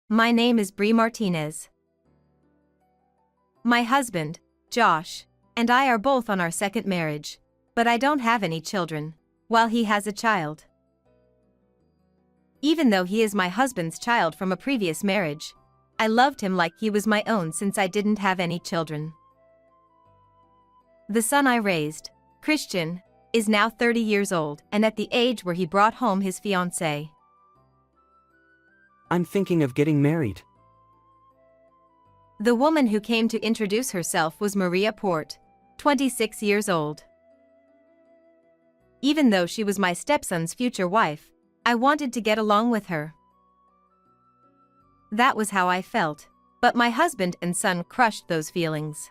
My name is Bree Martinez. My husband, Josh, and I are both on our second marriage, but I don't have any children, while he has a child. Even though he is my husband's child from a previous marriage, I loved him like he was my own since I didn't have any children. The son I raised, Christian, is now 30 years old and at the age where he brought home his fiancée. I'm thinking of getting married. The woman who came to introduce herself was Maria Port, 26 years old. Even though she was my stepson's future wife, I wanted to get along with her. That was how I felt, but my husband and son crushed those feelings.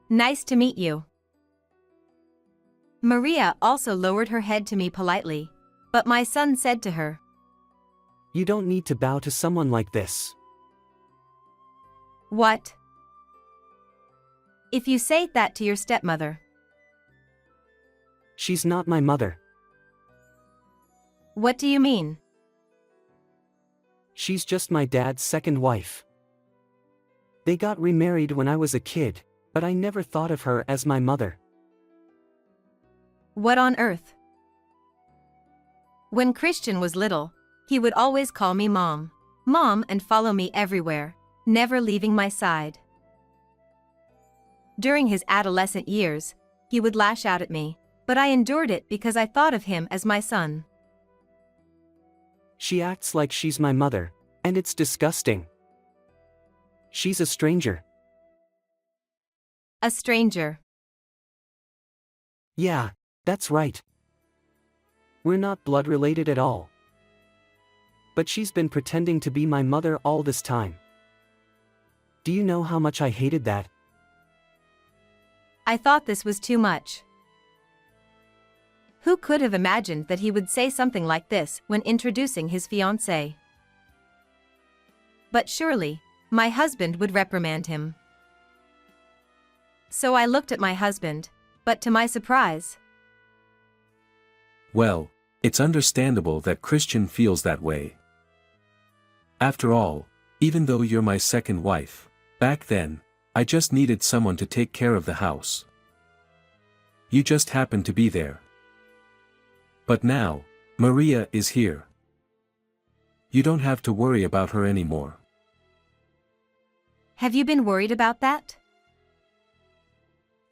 Nice to meet you. Maria also lowered her head to me politely, but my son said to her, You don't need to bow to someone like this. What? If you say that to your stepmother. She's not my mother. What do you mean? She's just my dad's second wife. They got remarried when I was a kid, but I never thought of her as my mother. What on earth? When Christian was little, he would always call me Mom, Mom, and follow me everywhere, never leaving my side. During his adolescent years, he would lash out at me, but I endured it because I thought of him as my son. She acts like she's my mother, and it's disgusting. She's a stranger. A stranger. Yeah, that's right. We're not blood related at all. But she's been pretending to be my mother all this time. Do you know how much I hated that? I thought this was too much. Who could have imagined that he would say something like this when introducing his fiancée? But surely, my husband would reprimand him. So I looked at my husband, but to my surprise, Well, it's understandable that Christian feels that way. After all, even though you're my second wife, back then, I just needed someone to take care of the house. You just happened to be there. But now, Maria is here. You don't have to worry about her anymore. have you been worried about that?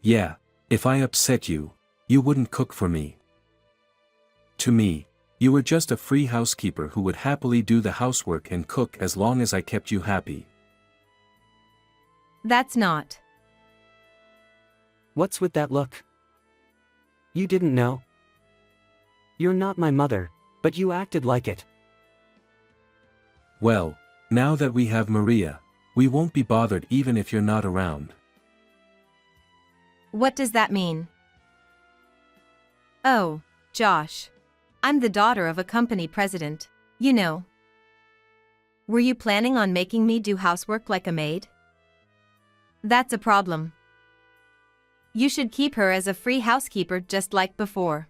Yeah, if I upset you, you wouldn't cook for me. To me, you were just a free housekeeper who would happily do the housework and cook as long as I kept you happy. That's not. What's with that look? You didn't know? You're not my mother, but you acted like it. Well, now that we have Maria, we won't be bothered even if you're not around. What does that mean? Oh, Josh. I'm the daughter of a company president, you know. Were you planning on making me do housework like a maid? That's a problem. You should keep her as a free housekeeper just like before.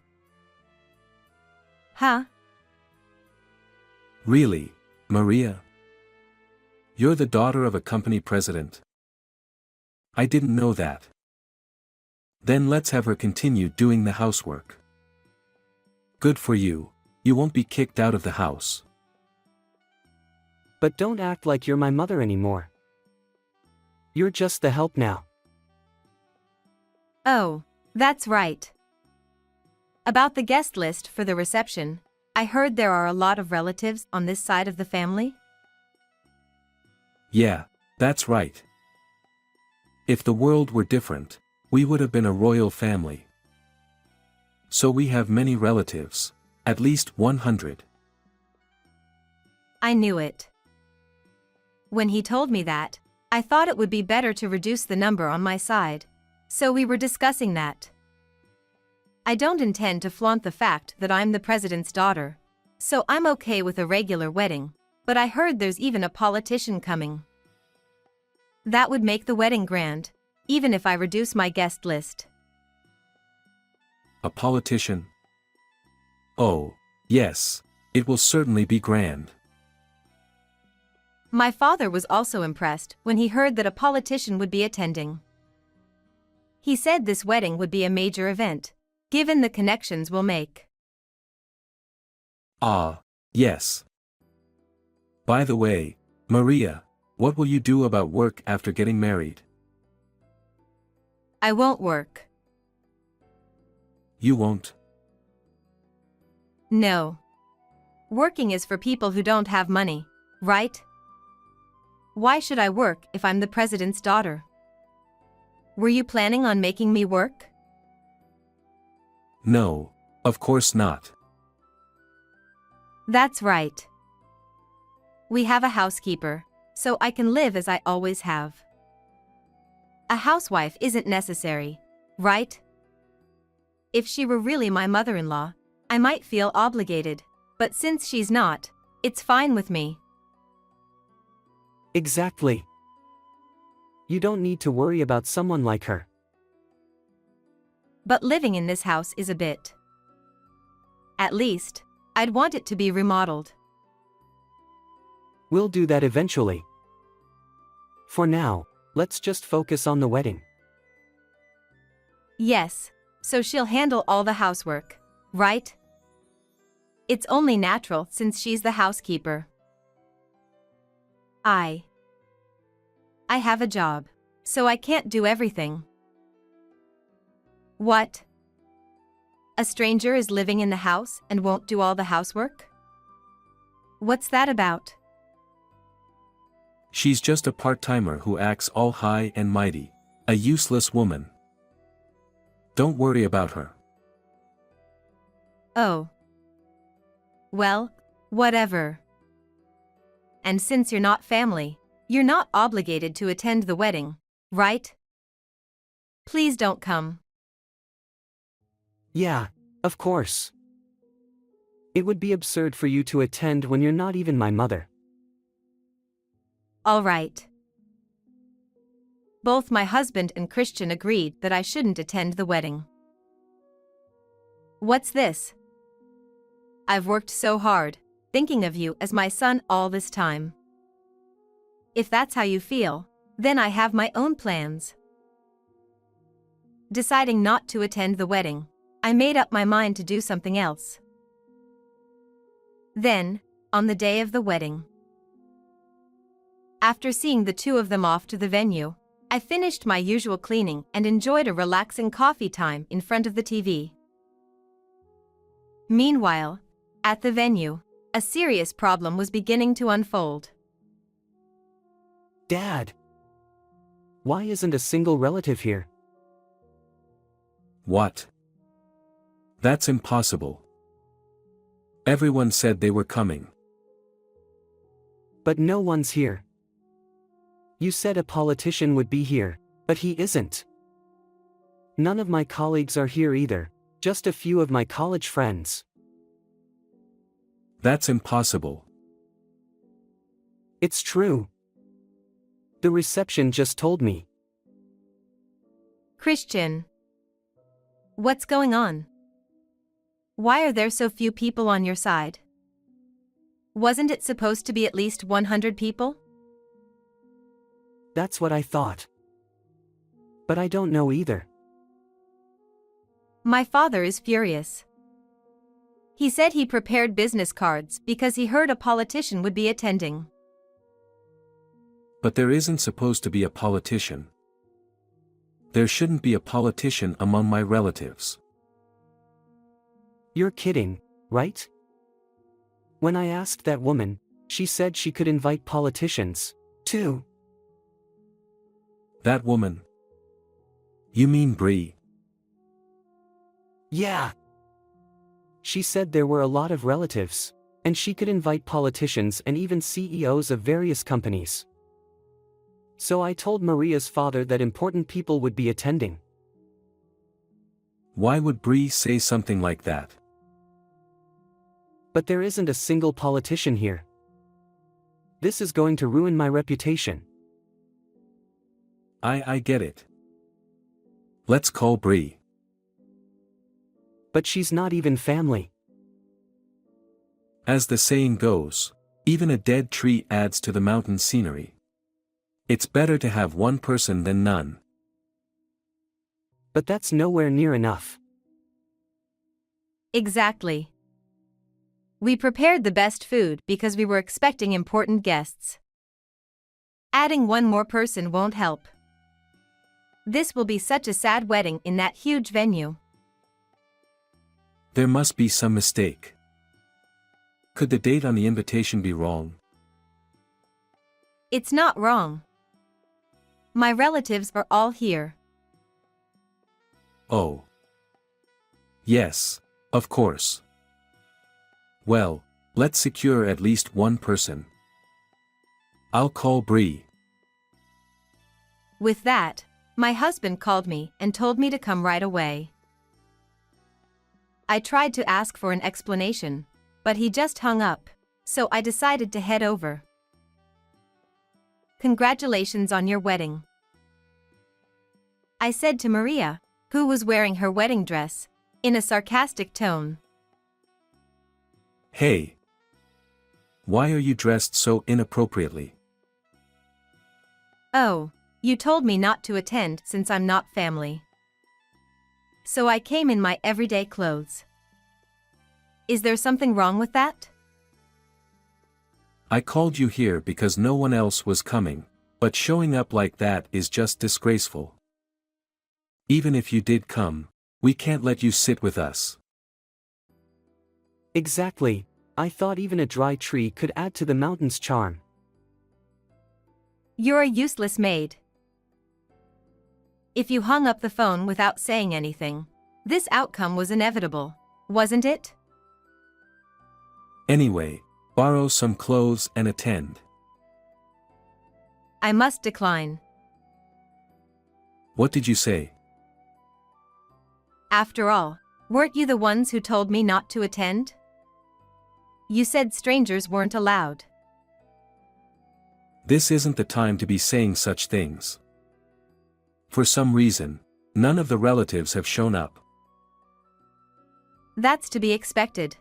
Huh? Really, Maria? You're the daughter of a company president. I didn't know that. Then let's have her continue doing the housework. Good for you, you won't be kicked out of the house. But don't act like you're my mother anymore. You're just the help now. Oh, that's right. About the guest list for the reception, I heard there are a lot of relatives on this side of the family? Yeah, that's right. If the world were different, we would have been a royal family. So we have many relatives, at least 100. I knew it. When he told me that, I thought it would be better to reduce the number on my side, so we were discussing that. I don't intend to flaunt the fact that I'm the president's daughter, so I'm okay with a regular wedding, but I heard there's even a politician coming. That would make the wedding grand, even if I reduce my guest list. A politician? Oh, yes, it will certainly be grand. My father was also impressed when he heard that a politician would be attending. He said this wedding would be a major event, given the connections we'll make. Ah, yes. By the way, Maria, what will you do about work after getting married? I won't work. You won't? No. Working is for people who don't have money, right? Why should I work if I'm the president's daughter? Were you planning on making me work? No, of course not. That's right. We have a housekeeper, so I can live as I always have. A housewife isn't necessary, right? If she were really my mother-in-law, I might feel obligated, but since she's not, it's fine with me. Exactly. You don't need to worry about someone like her. But living in this house is a bit. At least, I'd want it to be remodeled. We'll do that eventually. For now, let's just focus on the wedding. Yes, so she'll handle all the housework, right? It's only natural since she's the housekeeper. I have a job, so I can't do everything. What? A stranger is living in the house and won't do all the housework? What's that about? She's just a part-timer who acts all high and mighty, a useless woman. Don't worry about her. Oh. Well, whatever. And since you're not family, you're not obligated to attend the wedding, right? Please don't come. Yeah, of course. It would be absurd for you to attend when you're not even my mother. All right. Both my husband and Christian agreed that I shouldn't attend the wedding. What's this? I've worked so hard, thinking of you as my son all this time. If that's how you feel, then I have my own plans. Deciding not to attend the wedding, I made up my mind to do something else. Then, on the day of the wedding, after seeing the two of them off to the venue, I finished my usual cleaning and enjoyed a relaxing coffee time in front of the TV. Meanwhile, at the venue, a serious problem was beginning to unfold. Dad! Why isn't a single relative here? What? That's impossible. Everyone said they were coming. But no one's here. You said a politician would be here, but he isn't. None of my colleagues are here either, just a few of my college friends. That's impossible. It's true. The reception just told me. Christian. What's going on? Why are there so few people on your side? Wasn't it supposed to be at least 100 people? That's what I thought. But I don't know either. My father is furious. He said he prepared business cards because he heard a politician would be attending. But there isn't supposed to be a politician. There shouldn't be a politician among my relatives. You're kidding, right? When I asked that woman, she said she could invite politicians, too. That woman? You mean Bree? Yeah. She said there were a lot of relatives, and she could invite politicians and even CEOs of various companies. So I told Maria's father that important people would be attending. Why would Bree say something like that? But there isn't a single politician here. This is going to ruin my reputation. I get it. Let's call Bree. But she's not even family. As the saying goes, Even a dead tree adds to the mountain scenery. It's better to have one person than none. But that's nowhere near enough. Exactly. We prepared the best food because we were expecting important guests. Adding one more person won't help. This will be such a sad wedding in that huge venue. There must be some mistake. Could the date on the invitation be wrong? It's not wrong. My relatives are all here. Oh. Yes, of course. Well, let's secure at least one person. I'll call Bree. With that, my husband called me and told me to come right away. I tried to ask for an explanation, but he just hung up, so I decided to head over. Congratulations on your wedding, I said to Maria, who was wearing her wedding dress, in a sarcastic tone. Hey. Why are you dressed so inappropriately? Oh, you told me not to attend since I'm not family. So I came in my everyday clothes. Is there something wrong with that? I called you here because no one else was coming, but showing up like that is just disgraceful. Even if you did come, we can't let you sit with us. Exactly, I thought even a dry tree could add to the mountain's charm. You're a useless maid. If you hung up the phone without saying anything, this outcome was inevitable, wasn't it? Anyway, borrow some clothes and attend. I must decline. What did you say? After all, weren't you the ones who told me not to attend? You said strangers weren't allowed. This isn't the time to be saying such things. For some reason, none of the relatives have shown up. That's to be expected,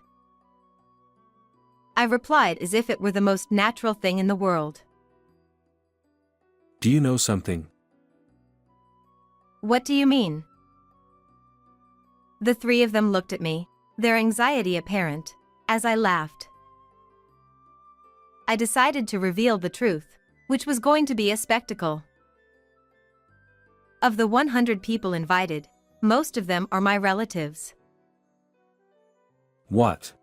I replied as if it were the most natural thing in the world. Do you know something? What do you mean? The three of them looked at me, their anxiety apparent, as I laughed. I decided to reveal the truth, which was going to be a spectacle. Of the 100 people invited, most of them are my relatives. What?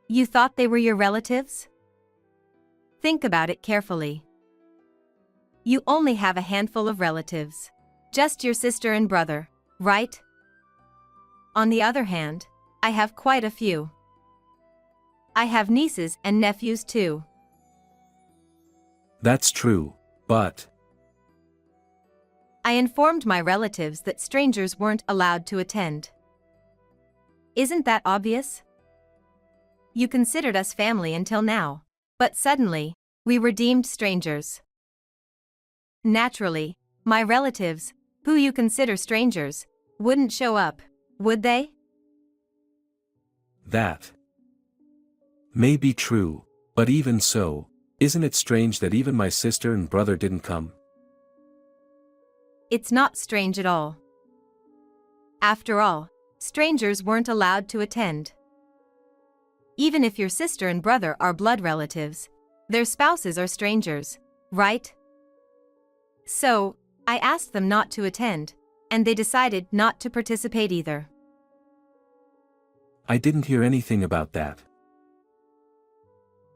You thought they were your relatives? Think about it carefully. You only have a handful of relatives. Just your sister and brother, right? On the other hand, I have quite a few. I have nieces and nephews too. That's true, but... I informed my relatives that strangers weren't allowed to attend. Isn't that obvious? You considered us family until now, but suddenly, we were deemed strangers. Naturally, my relatives, who you consider strangers, wouldn't show up, would they? That may be true, but even so, isn't it strange that even my sister and brother didn't come? It's not strange at all. After all, strangers weren't allowed to attend. Even if your sister and brother are blood relatives, their spouses are strangers, right? So, I asked them not to attend, and they decided not to participate either. I didn't hear anything about that.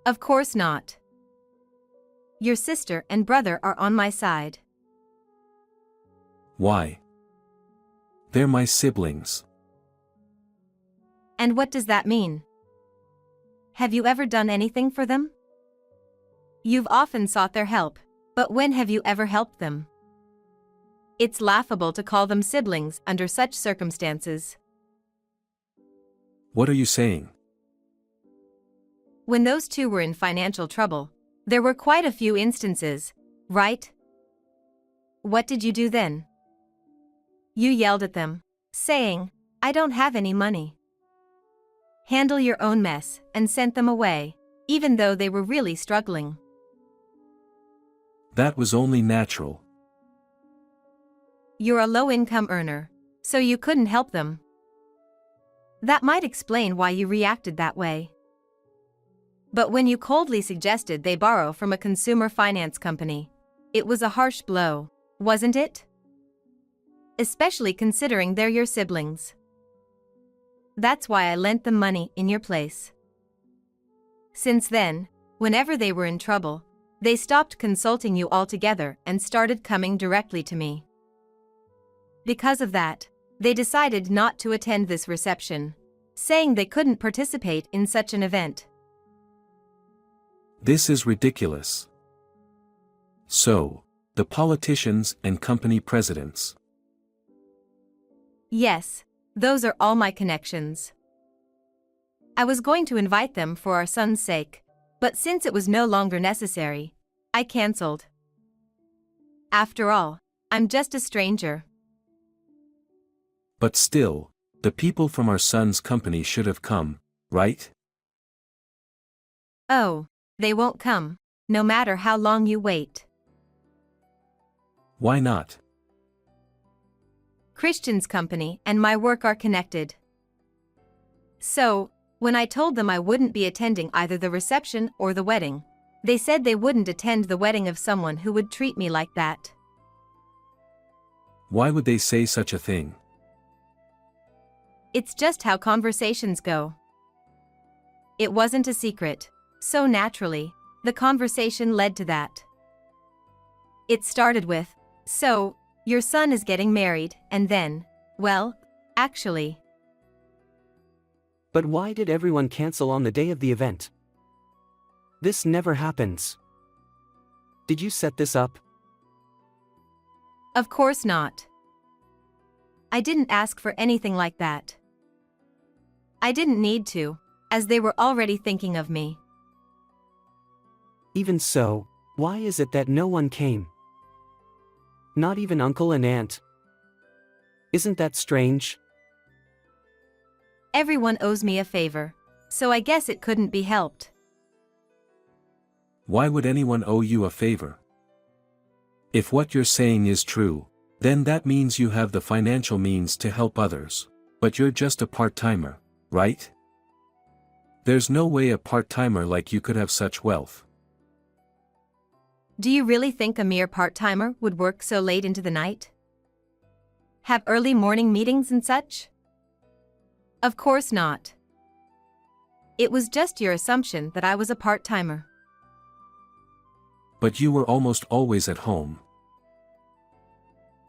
Of course not. Your sister and brother are on my side. Why? They're my siblings. And what does that mean? Have you ever done anything for them? You've often sought their help, but when have you ever helped them? It's laughable to call them siblings under such circumstances. What are you saying? When those two were in financial trouble, there were quite a few instances, right? What did you do then? You yelled at them, saying, "I don't have any money. Handle your own mess," and sent them away, even though they were really struggling. That was only natural. You're a low-income earner, so you couldn't help them. That might explain why you reacted that way. But when you coldly suggested they borrow from a consumer finance company, it was a harsh blow, wasn't it? Especially considering they're your siblings. That's why I lent them money in your place. Since then, whenever they were in trouble, they stopped consulting you altogether and started coming directly to me. Because of that, they decided not to attend this reception, saying they couldn't participate in such an event. This is ridiculous. So, the politicians and company presidents. Yes, those are all my connections. I was going to invite them for our son's sake, but since it was no longer necessary, I cancelled. After all, I'm just a stranger. But still, the people from our son's company should have come, right? Oh, they won't come, no matter how long you wait. Why not? Christian's company and my work are connected. So, when I told them I wouldn't be attending either the reception or the wedding, they said they wouldn't attend the wedding of someone who would treat me like that. Why would they say such a thing? It's just how conversations go. It wasn't a secret, so naturally, the conversation led to that. It started with, "So, your son is getting married," and then, "Well, actually." But why did everyone cancel on the day of the event? This never happens. Did you set this up? Of course not. I didn't ask for anything like that. I didn't need to, as they were already thinking of me. Even so, why is it that no one came? Not even uncle and aunt. Isn't that strange? Everyone owes me a favor, so I guess it couldn't be helped. Why would anyone owe you a favor? If what you're saying is true, then that means you have the financial means to help others, but you're just a part-timer, right? There's no way a part-timer like you could have such wealth. Do you really think a mere part-timer would work so late into the night? Have early morning meetings and such? Of course not. It was just your assumption that I was a part-timer. But you were almost always at home.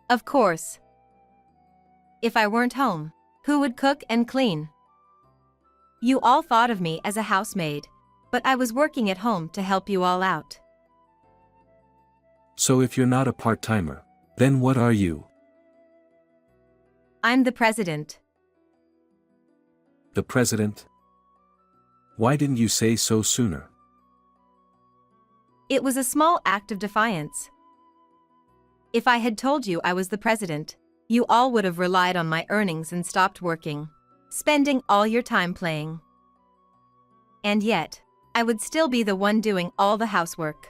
Of course. If I weren't home, who would cook and clean? You all thought of me as a housemaid, but I was working at home to help you all out. So if you're not a part-timer, then what are you? I'm the president. The president? Why didn't you say so sooner? It was a small act of defiance. If I had told you I was the president, you all would have relied on my earnings and stopped working, spending all your time playing. And yet, I would still be the one doing all the housework.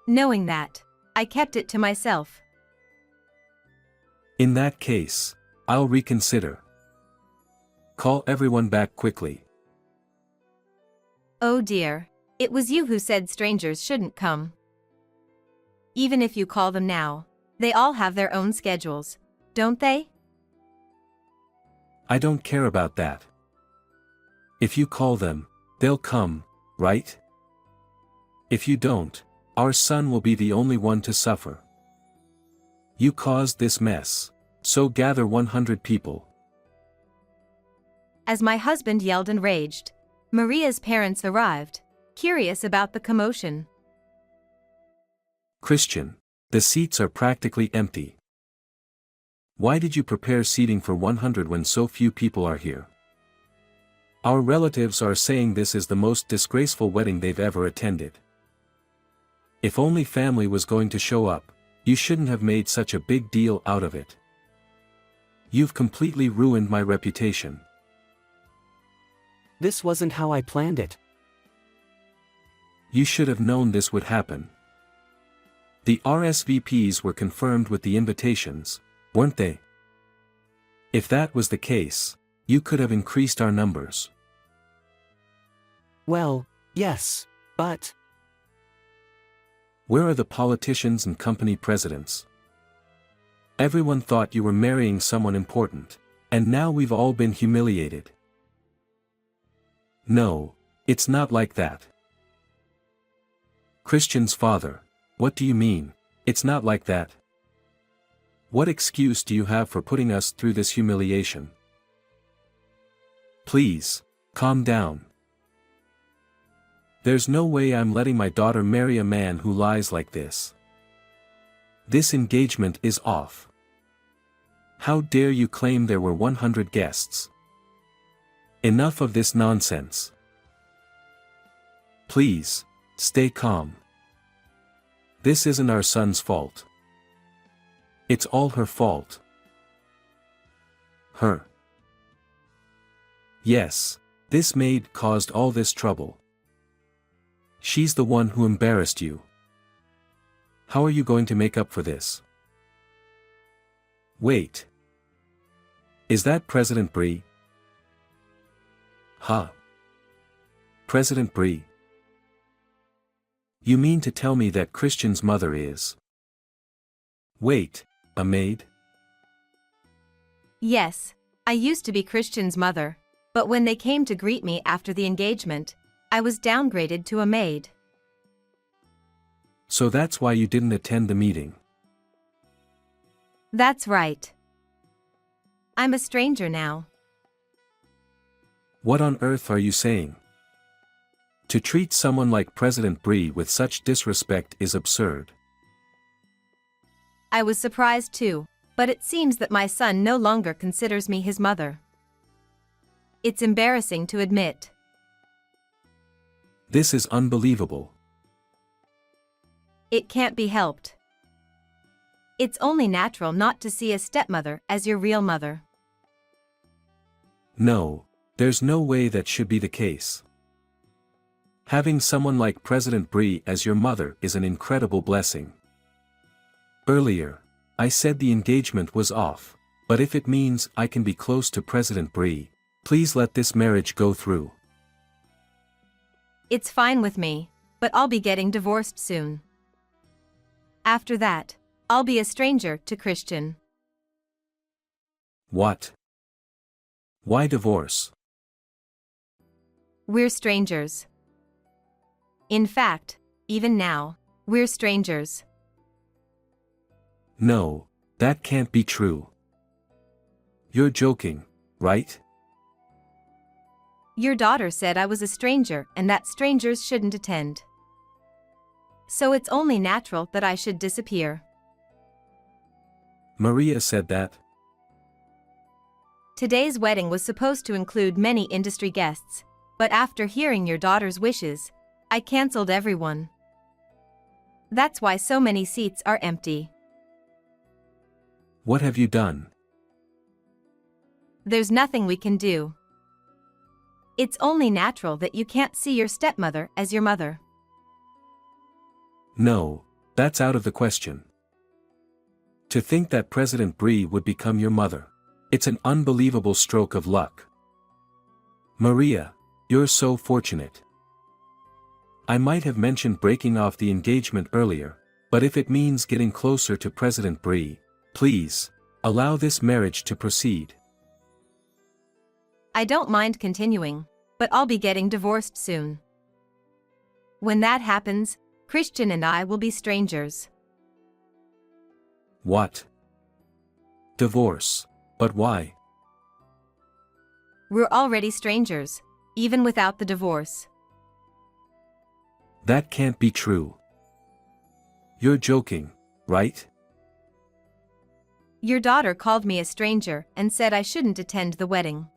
Knowing that, I kept it to myself. In that case, I'll reconsider. Call everyone back quickly. Oh dear, it was you who said strangers shouldn't come. Even if you call them now, they all have their own schedules, don't they? I don't care about that. If you call them, they'll come, right? If you don't, our son will be the only one to suffer. You caused this mess, so gather 100 people. As my husband yelled and raged, Maria's parents arrived, curious about the commotion. Christian, the seats are practically empty. Why did you prepare seating for 100 when so few people are here? Our relatives are saying this is the most disgraceful wedding they've ever attended. If only family was going to show up, you shouldn't have made such a big deal out of it. You've completely ruined my reputation. This wasn't how I planned it. You should have known this would happen. The RSVPs were confirmed with the invitations, weren't they? If that was the case, you could have increased our numbers. Well, yes, but... Where are the politicians and company presidents? Everyone thought you were marrying someone important, and now we've all been humiliated. No, it's not like that. Christian's father, what do you mean, it's not like that? What excuse do you have for putting us through this humiliation? Please, calm down. There's no way I'm letting my daughter marry a man who lies like this. This engagement is off. How dare you claim there were 100 guests? Enough of this nonsense. Please, stay calm. This isn't our son's fault. It's all her fault. Her. Yes, this maid caused all this trouble. She's the one who embarrassed you. How are you going to make up for this? Wait. Is that President Bree? Huh? President Bree? You mean to tell me that Christian's mother is... Wait, a maid? Yes, I used to be Christian's mother, but when they came to greet me after the engagement, I was downgraded to a maid. So that's why you didn't attend the meeting. That's right. I'm a stranger now. What on earth are you saying? To treat someone like President Bree with such disrespect is absurd. I was surprised too, but it seems that my son no longer considers me his mother. It's embarrassing to admit. This is unbelievable. It can't be helped. It's only natural not to see a stepmother as your real mother. No, there's no way that should be the case. Having someone like President Bree as your mother is an incredible blessing. Earlier, I said the engagement was off, but if it means I can be close to President Bree, please let this marriage go through. It's fine with me, but I'll be getting divorced soon. After that, I'll be a stranger to Christian. What? Why divorce? We're strangers. In fact, even now, we're strangers. No, that can't be true. You're joking, right? Your daughter said I was a stranger and that strangers shouldn't attend. So it's only natural that I should disappear. Maria said that. Today's wedding was supposed to include many industry guests, but after hearing your daughter's wishes, I cancelled everyone. That's why so many seats are empty. What have you done? There's nothing we can do. It's only natural that you can't see your stepmother as your mother. No, that's out of the question. To think that President Bree would become your mother. It's an unbelievable stroke of luck. Maria, you're so fortunate. I might have mentioned breaking off the engagement earlier, but if it means getting closer to President Bree, please, allow this marriage to proceed. I don't mind continuing, but I'll be getting divorced soon. When that happens, Christian and I will be strangers. What? Divorce. But why? We're already strangers, even without the divorce. That can't be true. You're joking, right? Your daughter called me a stranger and said I shouldn't attend the wedding.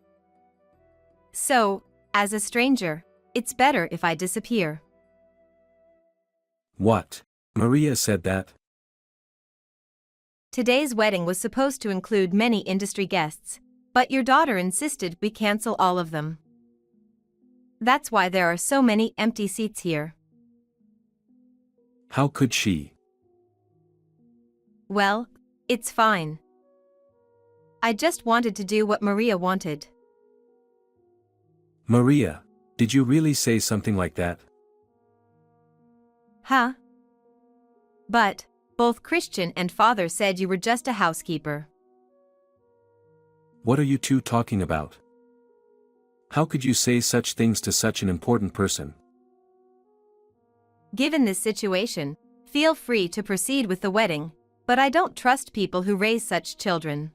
So, as a stranger, it's better if I disappear. What? Maria said that? Today's wedding was supposed to include many industry guests, but your daughter insisted we cancel all of them. That's why there are so many empty seats here. How could she? Well, it's fine. I just wanted to do what Maria wanted. Maria, did you really say something like that? Huh? But, both Christian and Father said you were just a housekeeper. What are you two talking about? How could you say such things to such an important person? Given this situation, feel free to proceed with the wedding, but I don't trust people who raise such children.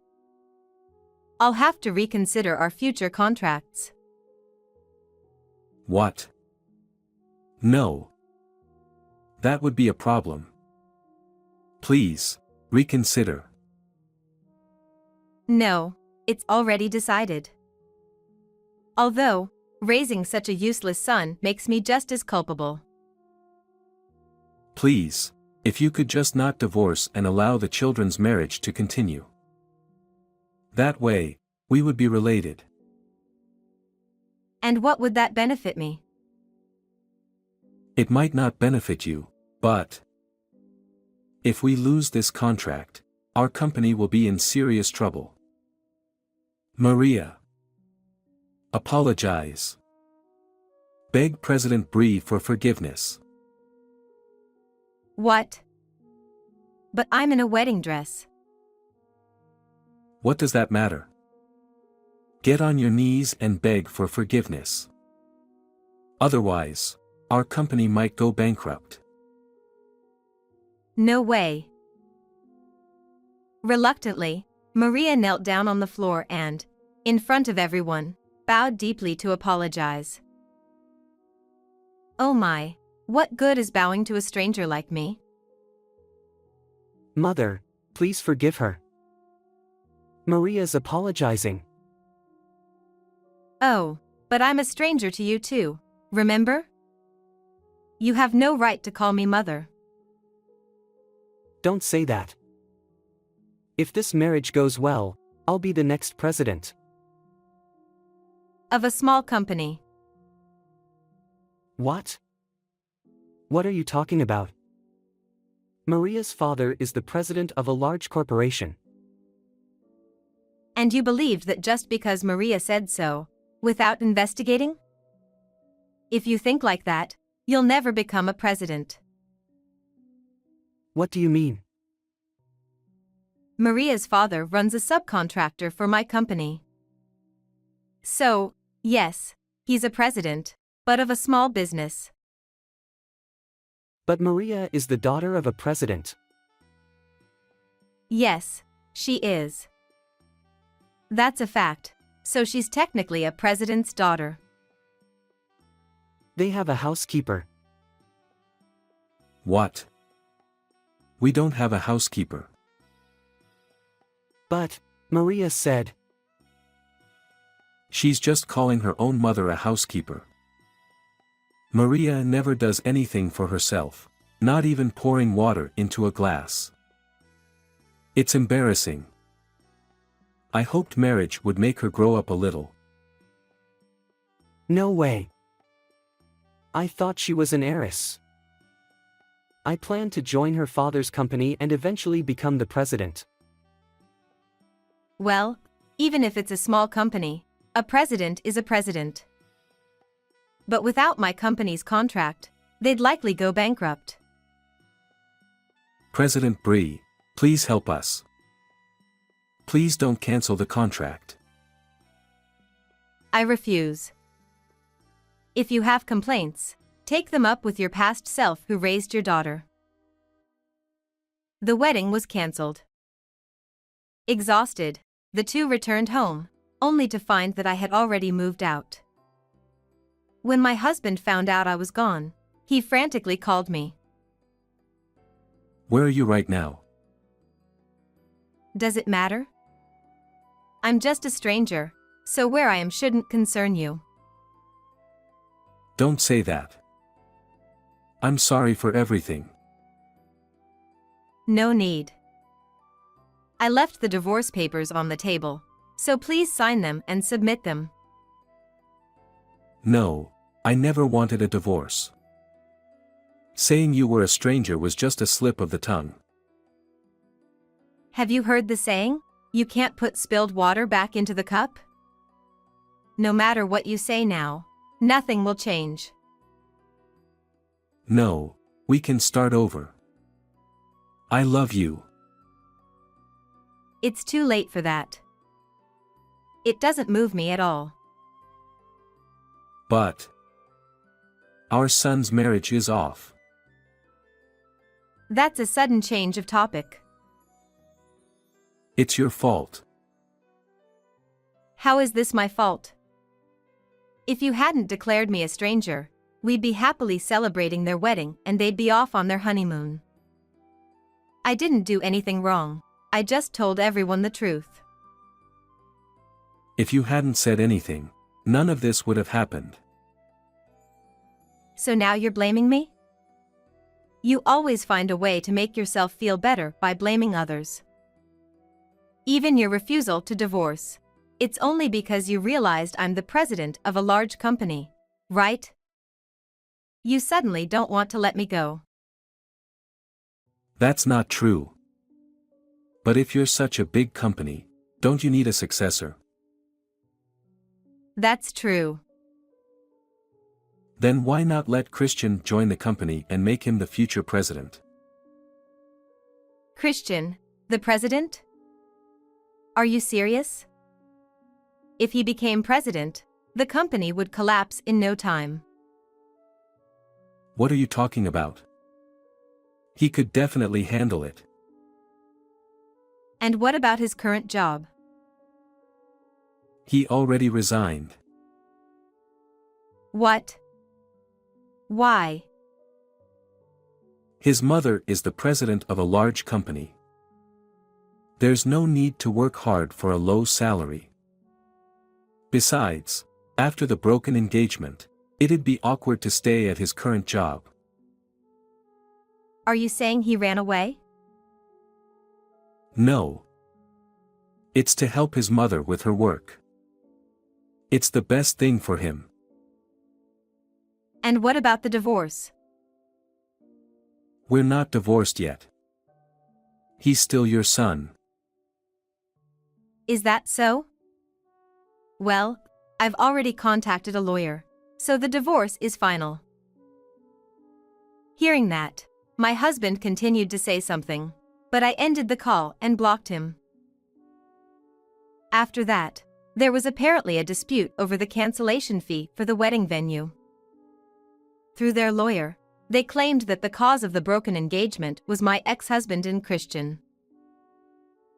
I'll have to reconsider our future contracts. What? No. That would be a problem. Please, reconsider. No, it's already decided. Although, raising such a useless son makes me just as culpable. Please, if you could just not divorce and allow the children's marriage to continue. That way, we would be related. And what would that benefit me? It might not benefit you, but if we lose this contract, our company will be in serious trouble. Maria, apologize. Beg President Bree for forgiveness. What? But I'm in a wedding dress. What does that matter? Get on your knees and beg for forgiveness. Otherwise, our company might go bankrupt. No way. Reluctantly, Maria knelt down on the floor and, in front of everyone, bowed deeply to apologize. Oh my, what good is bowing to a stranger like me? Mother, please forgive her. Maria's apologizing. Oh, but I'm a stranger to you too, remember? You have no right to call me mother. Don't say that. If this marriage goes well, I'll be the next president. Of a small company. What? What are you talking about? Maria's father is the president of a large corporation. And you believed that just because Maria said so, without investigating? If you think like that, you'll never become a president. What do you mean? Maria's father runs a subcontractor for my company. So, yes, he's a president, but of a small business. But Maria is the daughter of a president. Yes, she is. That's a fact, so she's technically a president's daughter. They have a housekeeper. What? We don't have a housekeeper. But, Maria said. She's just calling her own mother a housekeeper. Maria never does anything for herself, not even pouring water into a glass. It's embarrassing. I hoped marriage would make her grow up a little. No way. I thought she was an heiress. I planned to join her father's company and eventually become the president. Well, even if it's a small company, a president is a president. But without my company's contract, they'd likely go bankrupt. President Bree, please help us. Please don't cancel the contract. I refuse. If you have complaints, take them up with your past self who raised your daughter. The wedding was cancelled. Exhausted, the two returned home, only to find that I had already moved out. When my husband found out I was gone, he frantically called me. Where are you right now? Does it matter? I'm just a stranger, so where I am shouldn't concern you. Don't say that. I'm sorry for everything. No need. I left the divorce papers on the table, so please sign them and submit them. No, I never wanted a divorce. Saying you were a stranger was just a slip of the tongue. Have you heard the saying, you can't put spilled water back into the cup? No matter what you say now, nothing will change. No, we can start over. I love you. It's too late for that. It doesn't move me at all. But our son's marriage is off. That's a sudden change of topic. It's your fault. How is this my fault? If you hadn't declared me a stranger, we'd be happily celebrating their wedding and they'd be off on their honeymoon. I didn't do anything wrong. I just told everyone the truth. If you hadn't said anything, none of this would have happened. So now you're blaming me? You always find a way to make yourself feel better by blaming others. Even your refusal to divorce. It's only because you realized I'm the president of a large company, right? You suddenly don't want to let me go. That's not true. But if you're such a big company, don't you need a successor? That's true. Then why not let Christian join the company and make him the future president? Christian, the president? Are you serious? If he became president, the company would collapse in no time. What are you talking about? He could definitely handle it. And what about his current job? He already resigned. What? Why? His mother is the president of a large company. There's no need to work hard for a low salary. Besides, after the broken engagement, it'd be awkward to stay at his current job. Are you saying he ran away? No. It's to help his mother with her work. It's the best thing for him. And what about the divorce? We're not divorced yet. He's still your son. Is that so? Well, I've already contacted a lawyer, so the divorce is final. Hearing that, my husband continued to say something, but I ended the call and blocked him. After that, there was apparently a dispute over the cancellation fee for the wedding venue. Through their lawyer, they claimed that the cause of the broken engagement was my ex-husband and Christian.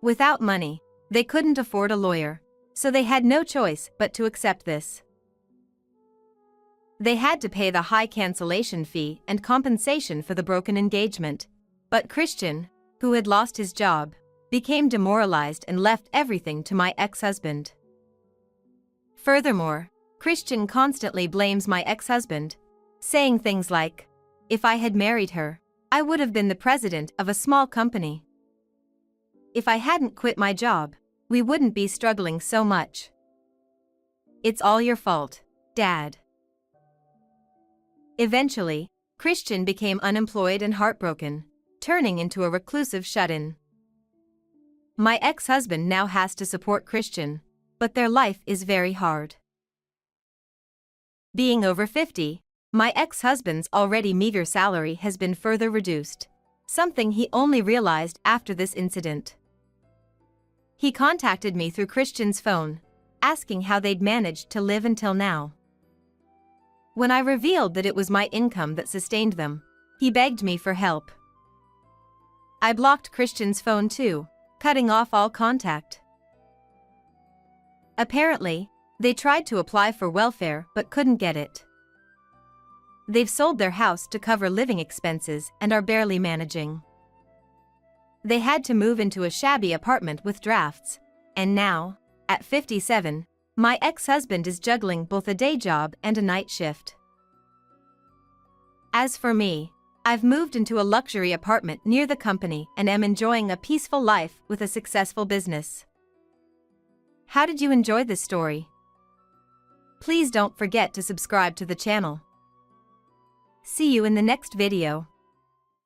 Without money, they couldn't afford a lawyer, so they had no choice but to accept this. They had to pay the high cancellation fee and compensation for the broken engagement, but Christian, who had lost his job, became demoralized and left everything to my ex-husband. Furthermore, Christian constantly blames my ex-husband, saying things like, "If I had married her, I would have been the president of a small company. If I hadn't quit my job, we wouldn't be struggling so much. It's all your fault, Dad." Eventually, Christian became unemployed and heartbroken, turning into a reclusive shut-in. My ex-husband now has to support Christian, but their life is very hard. Being over 50, my ex-husband's already meager salary has been further reduced, something he only realized after this incident. He contacted me through Christian's phone, asking how they'd managed to live until now. When I revealed that it was my income that sustained them, he begged me for help. I blocked Christian's phone too, cutting off all contact. Apparently, they tried to apply for welfare but couldn't get it. They've sold their house to cover living expenses and are barely managing. They had to move into a shabby apartment with drafts, and now, at 57, my ex-husband is juggling both a day job and a night shift. As for me, I've moved into a luxury apartment near the company and am enjoying a peaceful life with a successful business. How did you enjoy this story? Please don't forget to subscribe to the channel. See you in the next video.